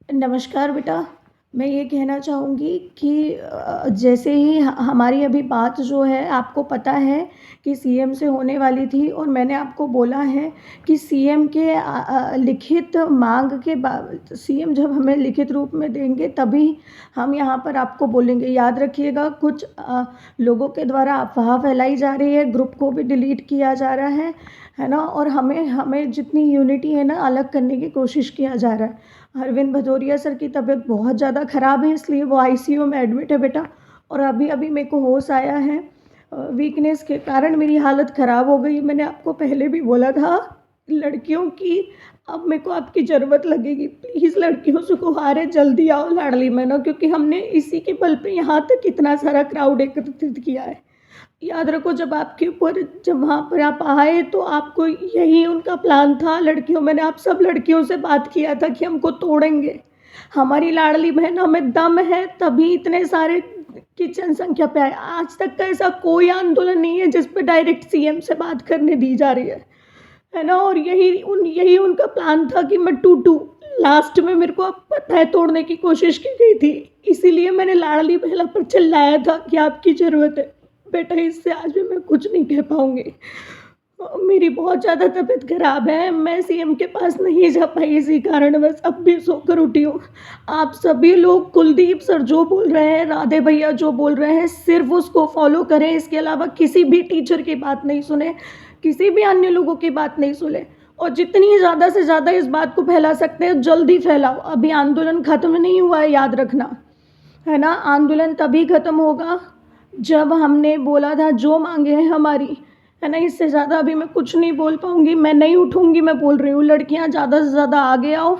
नमस्कार बेटा। मैं ये कहना चाहूँगी कि जैसे ही हमारी अभी बात जो है आपको पता है कि सीएम से होने वाली थी और मैंने आपको बोला है कि सीएम के लिखित माँग के बाद सीएम जब हमें लिखित रूप में देंगे तभी हम यहाँ पर आपको बोलेंगे। याद रखिएगा कुछ लोगों के द्वारा अफ़वाह फैलाई जा रही है, ग्रुप को भी डिलीट किया जा रहा है ना? और हमें हमें जितनी यूनिटी है ना अलग करने की कोशिश किया जा रहा है। अरविंद भदौरिया सर की तबीयत बहुत ज़्यादा ख़राब है इसलिए वो आईसीयू में एडमिट है बेटा। और अभी-अभी मेरे को होश आया है। वीकनेस के कारण मेरी हालत ख़राब हो गई। मैंने आपको पहले भी बोला था लड़कियों की अब मेरे को आपकी ज़रूरत लगेगी। प्लीज़ लड़कियों से गुहार है जल्दी आओ लाडली बहनों, क्योंकि हमने इसी के बल पे यहाँ तक इतना सारा क्राउड एकत्रित किया है। याद रखो जब वहाँ पर आप आए तो आपको यही उनका प्लान था लड़कियों। मैंने आप सब लड़कियों से बात किया था कि हमको तोड़ेंगे। हमारी लाडली बहनों में दम है तभी इतने सारे की जनसंख्या पे आए। आज तक का ऐसा कोई आंदोलन नहीं है जिस पे डायरेक्ट सीएम से बात करने दी जा रही है ना? और यही उनका प्लान था कि मैं टूटूँ। लास्ट में मेरे को अब पता है तोड़ने की कोशिश की गई थी। इसीलिए मैंने लाडली बहना पर चिल्लाया था कि आपकी ज़रूरत है। बेटा इससे आज भी मैं कुछ नहीं कह पाऊँगी। मेरी बहुत ज़्यादा तबीयत ख़राब है। मैं सीएम के पास नहीं जा पाई इसी कारणवश अब भी सोकर उठी हूँ। आप सभी लोग कुलदीप सर जो बोल रहे हैं, राधे भैया जो बोल रहे हैं सिर्फ़ उसको फ़ॉलो करें। इसके अलावा किसी भी टीचर की बात नहीं सुने, किसी भी अन्य लोगों की बात नहीं सुने। और जितनी ज़्यादा से ज़्यादा इस बात को फैला सकते हैं जल्दी फैलाओ। अभी आंदोलन ख़त्म नहीं हुआ है, याद रखना, है ना? आंदोलन तभी ख़त्म होगा जब हमने बोला था जो मांगे हैं हमारी, है ना? इससे ज़्यादा अभी मैं कुछ नहीं बोल पाऊँगी। मैं नहीं उठूँगी, मैं बोल रही हूँ लड़कियाँ ज़्यादा से ज़्यादा आगे आओ।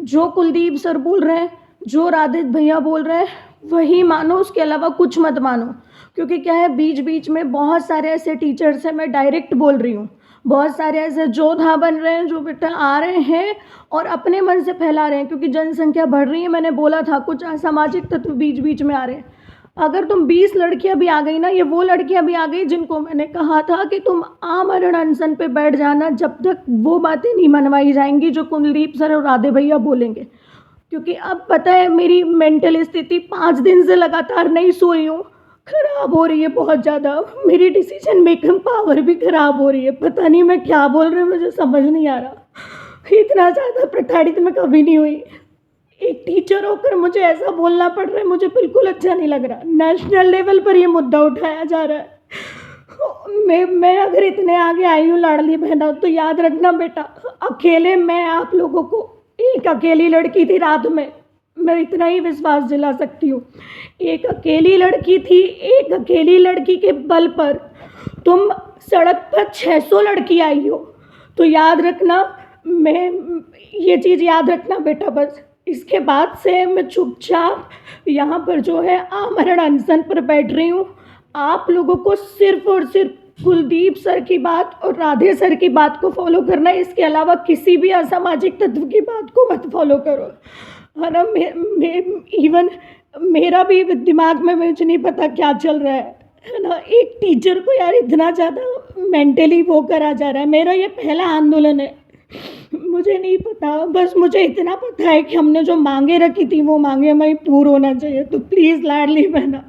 जो कुलदीप सर बोल रहे हैं, जो राधित भैया बोल रहे हैं वही मानो, उसके अलावा कुछ मत मानो। क्योंकि क्या है बीच बीच में बहुत सारे ऐसे टीचर्स हैं, मैं डायरेक्ट बोल रही हूँ, बहुत सारे ऐसे जोधा बन रहे हैं जो बेटा आ रहे हैं और अपने मन से फैला रहे हैं। क्योंकि जनसंख्या बढ़ रही है, मैंने बोला था कुछ असामाजिक तत्व बीच बीच में आ रहे हैं। अगर तुम 20 लड़कियां भी आ गई ना, ये वो लड़कियां भी आ गई जिनको मैंने कहा था कि तुम आमरण अनशन पे बैठ जाना जब तक वो बातें नहीं मनवाई जाएंगी जो कुलदीप सर और राधे भैया बोलेंगे। क्योंकि अब पता है मेरी मेंटल स्थिति 5 दिन से लगातार नहीं सोई हूँ, खराब हो रही है बहुत ज़्यादा। मेरी डिसीजन मेकिंग पावर भी खराब हो रही है। पता नहीं मैं क्या बोल रही हूँ, मुझे समझ नहीं आ रहा। इतना ज़्यादा प्रताड़ित मैं कभी नहीं हुई। एक टीचर होकर मुझे ऐसा बोलना पड़ रहा है, मुझे बिल्कुल अच्छा नहीं लग रहा। नेशनल लेवल पर ये मुद्दा उठाया जा रहा है। मैं अगर इतने आगे आई हूँ लाडली बहना, तो याद रखना बेटा, अकेले मैं आप लोगों को, एक अकेली लड़की थी रात में, मैं इतना ही विश्वास दिला सकती हूँ। एक अकेली लड़की थी, एक अकेली लड़की के बल पर तुम सड़क पर 600 लड़की आई हो। तो याद रखना, मैं ये चीज़ याद रखना बेटा। बस इसके बाद से मैं चुपचाप यहाँ पर जो है आमरण अनशन पर बैठ रही हूँ। आप लोगों को सिर्फ और सिर्फ कुलदीप सर की बात और राधे सर की बात को फॉलो करना है। इसके अलावा किसी भी असामाजिक तत्व की बात को मत फॉलो करो, है ना? इवन मेरा भी दिमाग में मुझे नहीं पता क्या चल रहा है ना? एक टीचर को यार इतना ज़्यादा मेंटली वो करा जा रहा है। मेरा ये पहला आंदोलन है, मुझे नहीं पता। बस मुझे इतना पता है कि हमने जो मांगे रखी थी वो मांगे हमें पूरा होना चाहिए। तो प्लीज़ लाडली बहना,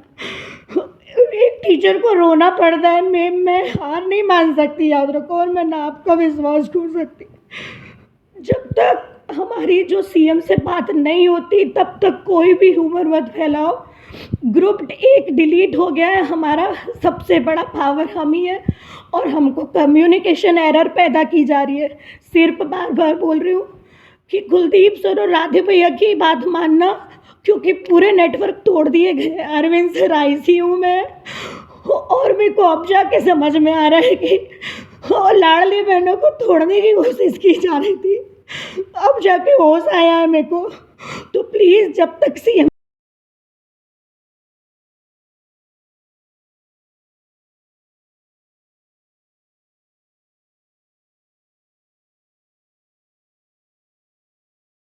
एक टीचर को रोना पड़ता है, मैं हार नहीं मान सकती, याद रखो। और मैं ना आपका विश्वास टूट सकती। जब तक हमारी जो सीएम से बात नहीं होती तब तक कोई भी ह्यूमर मत फैलाओ। ग्रुप एक डिलीट हो गया है, हमारा सबसे बड़ा पावर हम ही है और हमको कम्युनिकेशन एरर पैदा की जा रही है। सिर्फ बार बार बोल रही हूँ कि कुलदीप सर और राधे भैया की बात मानना, क्योंकि पूरे नेटवर्क तोड़ दिए गए। अरविंद सर आईसीयू में, और मेरे को अब जाके समझ में आ रहा है कि लाडली बहनों को तोड़ने की कोशिश की जा रही थी। अब जाके होश आया है मेरे को। तो प्लीज़ जब तक सीएम